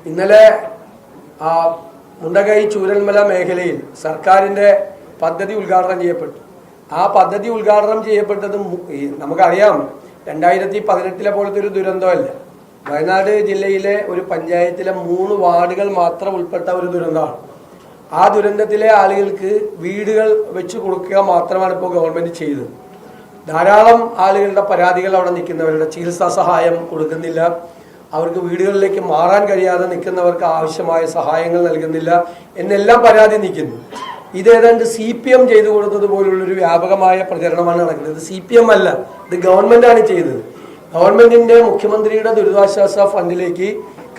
ഇന്നലെ മുണ്ടകൈ ചൂരൽമല മേഖലയിൽ സർക്കാരിൻ്റെ പദ്ധതി ഉദ്ഘാടനം ചെയ്യപ്പെട്ടു. ആ പദ്ധതി ഉദ്ഘാടനം ചെയ്യപ്പെട്ടത് നമുക്കറിയാം 2018 പോലത്തെ ഒരു ദുരന്തമല്ല. വയനാട് ജില്ലയിലെ ഒരു പഞ്ചായത്തിലെ 3 വാർഡുകൾ മാത്രം ഉൾപ്പെട്ട ഒരു ദുരന്തമാണ്. ആ ദുരന്തത്തിലെ ആളുകൾക്ക് വീടുകൾ വെച്ച് കൊടുക്കുക മാത്രമാണ് ഇപ്പോൾ ഗവൺമെൻറ് ചെയ്തത്. ധാരാളം ആളുകളുടെ പരാതികൾ അവിടെ നിൽക്കുന്നവരുടെ ചികിത്സാ സഹായം കൊടുക്കുന്നില്ല, അവർക്ക് വീടുകളിലേക്ക് മാറാൻ കഴിയാതെ നിൽക്കുന്നവർക്ക് ആവശ്യമായ സഹായങ്ങൾ നൽകുന്നില്ല എന്നെല്ലാം പരാതി നിൽക്കുന്നു. ഇതേതാണ്ട് CPM ചെയ്തു കൊടുത്തതുപോലുള്ളൊരു വ്യാപകമായ പ്രചരണമാണ് നടക്കുന്നത്. CPM അല്ല, ഇത് ഗവൺമെൻറ്റാണ് ചെയ്തത്. ഗവൺമെൻറ്റിൻ്റെ മുഖ്യമന്ത്രിയുടെ ദുരിതാശ്വാസ ഫണ്ടിലേക്ക്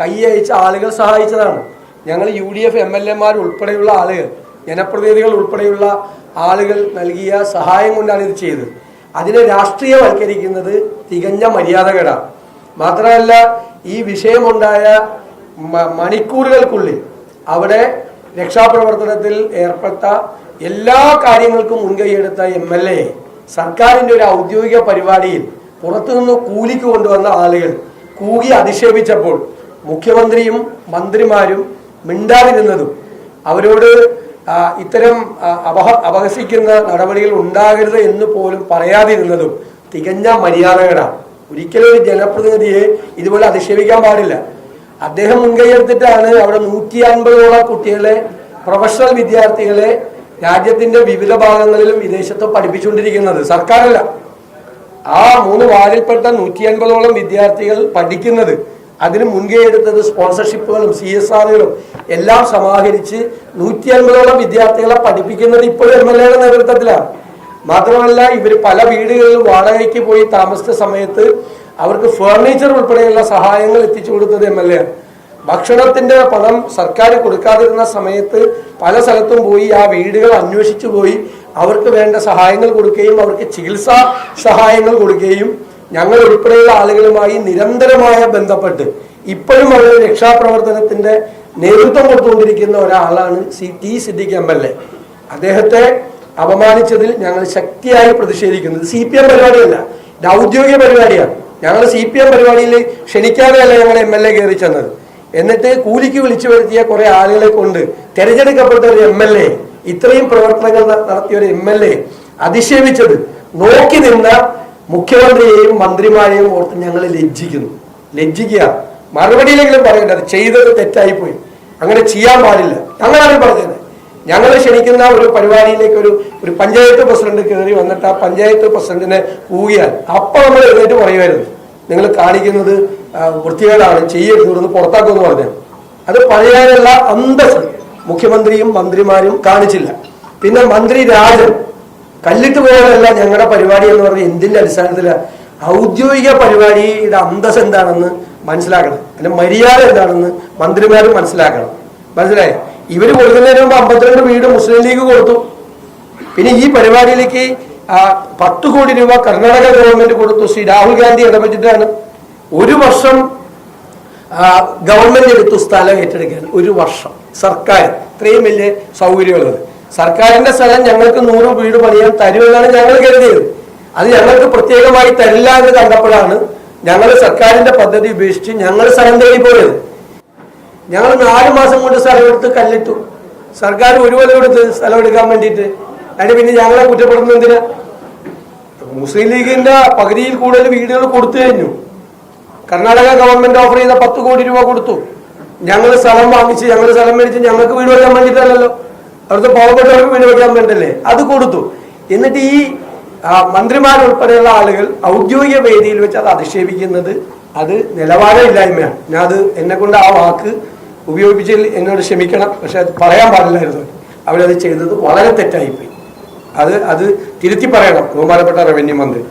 കൈയയച്ച ആളുകൾ സഹായിച്ചതാണ്. ഞങ്ങൾ UDF MLA ഉൾപ്പെടെയുള്ള ആളുകൾ, ജനപ്രതിനിധികൾ ഉൾപ്പെടെയുള്ള ആളുകൾ നൽകിയ സഹായം കൊണ്ടാണ് ഇത് ചെയ്തത്. അതിനെ രാഷ്ട്രീയവൽക്കരിക്കുന്നത് തികഞ്ഞ മര്യാദകേടാണ്. മാത്രമല്ല, ഈ വിഷയമുണ്ടായ മണിക്കൂറുകൾക്കുള്ളിൽ അവിടെ രക്ഷാപ്രവർത്തനത്തിൽ ഏർപ്പെട്ട എല്ലാ കാര്യങ്ങൾക്കും മുൻകൈയെടുത്ത MLA സർക്കാരിൻ്റെ ഒരു ഔദ്യോഗിക പരിപാടിയിൽ പുറത്തുനിന്ന് കൂലിക്ക് കൊണ്ടുവന്ന ആളുകൾ കൂകി അധിക്ഷേപിച്ചപ്പോൾ മുഖ്യമന്ത്രിയും മന്ത്രിമാരും മിണ്ടാതിരുന്നതും അവരോട് ഇത്തരം അപഹസിക്കുന്ന നടപടികൾ ഉണ്ടാകരുത് എന്ന് പോലും പറയാതിരുന്നതും തികഞ്ഞ മര്യാദകേടാണ്. ഒരിക്കലും ഒരു ജനപ്രതിനിധിയെ ഇതുപോലെ അധിക്ഷേപിക്കാൻ പാടില്ല. അദ്ദേഹം മുൻകൈയെടുത്തിട്ടാണ് അവിടെ 150ഓളം കുട്ടികളെ, പ്രൊഫഷണൽ വിദ്യാർത്ഥികളെ രാജ്യത്തിന്റെ വിവിധ ഭാഗങ്ങളിലും വിദേശത്തും പഠിപ്പിച്ചുകൊണ്ടിരിക്കുന്നത്. സർക്കാരല്ല, ആ 3 വാർഡിൽപ്പെട്ട 150ഓളം വിദ്യാർത്ഥികൾ പഠിക്കുന്നത്. അതിന് മുൻകൈയെടുത്തത് സ്പോൺസർഷിപ്പുകളും CSRകളും എല്ലാം സമാഹരിച്ച് 150ഓളം വിദ്യാർത്ഥികളെ പഠിപ്പിക്കുന്നത് ഇപ്പോഴും MLA നേതൃത്വത്തിലാണ്. മാത്രമല്ല, ഇവർ പല വീടുകളിലും വാടകയ്ക്ക് പോയി താമസിച്ച സമയത്ത് അവർക്ക് ഫർണിച്ചർ ഉൾപ്പെടെയുള്ള സഹായങ്ങൾ എത്തിച്ചു കൊടുത്തത് MLA. ഭക്ഷണത്തിന്റെ പണം സർക്കാർ കൊടുക്കാതിരുന്ന സമയത്ത് പല സ്ഥലത്തും പോയി ആ വീടുകൾ അന്വേഷിച്ചു പോയി അവർക്ക് വേണ്ട സഹായങ്ങൾ കൊടുക്കുകയും അവർക്ക് ചികിത്സാ സഹായങ്ങൾ കൊടുക്കുകയും ഞങ്ങൾ ഉൾപ്പെടെയുള്ള ആളുകളുമായി നിരന്തരമായ ബന്ധപ്പെട്ട് ഇപ്പോഴും അവർ രക്ഷാപ്രവർത്തനത്തിന്റെ നേതൃത്വം കൊടുത്തുകൊണ്ടിരിക്കുന്ന ഒരാളാണ് T. സിദ്ദിഖ് MLA. അദ്ദേഹത്തെ അപമാനിച്ചതിൽ ഞങ്ങൾ ശക്തിയായി പ്രതിഷേധിക്കുന്നത്. CPM പരിപാടിയല്ല, ഇത് ഔദ്യോഗിക പരിപാടിയാണ്. ഞങ്ങൾ CPM പരിപാടിയിൽ ക്ഷണിക്കാതെയല്ല ഞങ്ങൾ MLA കയറി ചെന്നത്. എന്നിട്ട് കൂലിക്ക് വിളിച്ചു വരുത്തിയ കുറെ ആളുകളെ കൊണ്ട് തെരഞ്ഞെടുക്കപ്പെട്ട ഒരു MLA, ഇത്രയും പ്രവർത്തനങ്ങൾ നടത്തിയ ഒരു MLA അധിക്ഷേപിച്ചത് നോക്കി നിന്ന മുഖ്യമന്ത്രിയെയും മന്ത്രിമാരെയും ഓർത്ത് ഞങ്ങൾ ലജ്ജിക്കുക. മറുപടിയിലെങ്കിലും പറയേണ്ടത് ചെയ്തത് തെറ്റായിപ്പോയി, അങ്ങനെ ചെയ്യാൻ പാടില്ല. ഞങ്ങളാണ് പറഞ്ഞത്. ഞങ്ങൾ ക്ഷണിക്കുന്ന ഒരു പരിപാടിയിലേക്ക് ഒരു പഞ്ചായത്ത് പ്രസിഡന്റ് കയറി വന്നിട്ട് ആ പഞ്ചായത്ത് പ്രസിഡന്റിനെ കൂകിയാൽ അപ്പോൾ നമ്മൾ എഴുന്നേറ്റ് പറയുമായിരുന്നു, നിങ്ങൾ കാണിക്കുന്നത് വൃത്തികേടാണ്, ചെയ്യരുതെന്ന് പുറത്താക്കുമെന്ന് പറഞ്ഞു. അത് പറയാനുള്ള അന്തസ് മുഖ്യമന്ത്രിയും മന്ത്രിമാരും കാണിച്ചില്ല. പിന്നെ മന്ത്രി രാജൻ കല്ലിട്ട് പോകാനല്ല ഞങ്ങളുടെ പരിപാടി എന്ന് പറഞ്ഞാൽ എന്തിന്റെ അടിസ്ഥാനത്തിലാണ്? ഔദ്യോഗിക പരിപാടിയുടെ അന്തസ് എന്താണെന്ന് മനസ്സിലാക്കണം, അല്ലെ മര്യാദ എന്താണെന്ന് മന്ത്രിമാരും മനസ്സിലാക്കണം. മനസ്സിലായി? ഇവര് കൊടുക്കുന്നതിന് മുമ്പ് 52 വീട് മുസ്ലിം ലീഗ് കൊടുത്തു. പിന്നെ ഈ പരിപാടിയിലേക്ക് 10 കോടി രൂപ കർണാടക ഗവൺമെന്റ് കൊടുത്തു. ശ്രീ രാഹുൽ ഗാന്ധി ഇടപെട്ടിട്ടാണ്. 1 വർഷം ഗവൺമെന്റ് എടുത്തു സ്ഥലം ഏറ്റെടുക്കാൻ. 1 വർഷം സർക്കാർ, ഇത്രയും വലിയ സൗകര്യമുള്ളത്. സർക്കാരിന്റെ സ്ഥലം ഞങ്ങൾക്ക് 100 വീട് പണിയാൻ തരുമെന്നാണ് ഞങ്ങൾ കരുതിയത്. അത് ഞങ്ങൾക്ക് പ്രത്യേകമായി തരില്ല എന്ന് കണ്ടപ്പോഴാണ് ഞങ്ങൾ സർക്കാരിന്റെ പദ്ധതി ഉപേക്ഷിച്ച് ഞങ്ങൾ സ്ഥലം തേടി പോയത്. ഞങ്ങൾ 4 മാസം കൊണ്ട് സ്ഥലം എടുത്ത് കല്ലിട്ടു. സർക്കാർ 1 കൊല്ലം എടുത്ത് സ്ഥലം എടുക്കാൻ വേണ്ടിയിട്ട്. അതിന് പിന്നെ ഞങ്ങളെ കുറ്റപ്പെടുന്നത് എന്തിനാ? മുസ്ലിം ലീഗിന്റെ പകുതിയിൽ കൂടുതൽ വീടുകൾ കൊടുത്തു കഴിഞ്ഞു. കർണാടക ഗവൺമെന്റ് ഓഫർ ചെയ്ത 10 കോടി രൂപ കൊടുത്തു. ഞങ്ങൾ സ്ഥലം വാങ്ങിച്ച്, ഞങ്ങൾ സ്ഥലം മേടിച്ച് ഞങ്ങൾക്ക് വീട് വെക്കാൻ വേണ്ടിയിട്ടല്ലല്ലോ, അവിടുത്തെ പാവപ്പെട്ടവർക്ക് വീട് വെക്കാൻ വേണ്ടല്ലേ, അത് കൊടുത്തു. എന്നിട്ട് ഈ മന്ത്രിമാരുൾപ്പെടെയുള്ള ആളുകൾ ഔദ്യോഗിക വേദിയിൽ വെച്ച് അത് അധിക്ഷേപിക്കുന്നത് അത് നിലവാരമില്ലായ്മയാണ്. ഞാൻ അത് എന്നെ കൊണ്ട് ആ വാക്ക് ഉപയോഗിച്ചതിൽ എന്നോട് ക്ഷമിക്കണം. പക്ഷെ അത് പറയാൻ പാടില്ലായിരുന്നു. അവരത് ചെയ്തത് വളരെ തെറ്റായിപ്പോയി. അത് തിരുത്തി പറയണം ബഹുമാനപ്പെട്ട റവന്യൂ മന്ത്രി.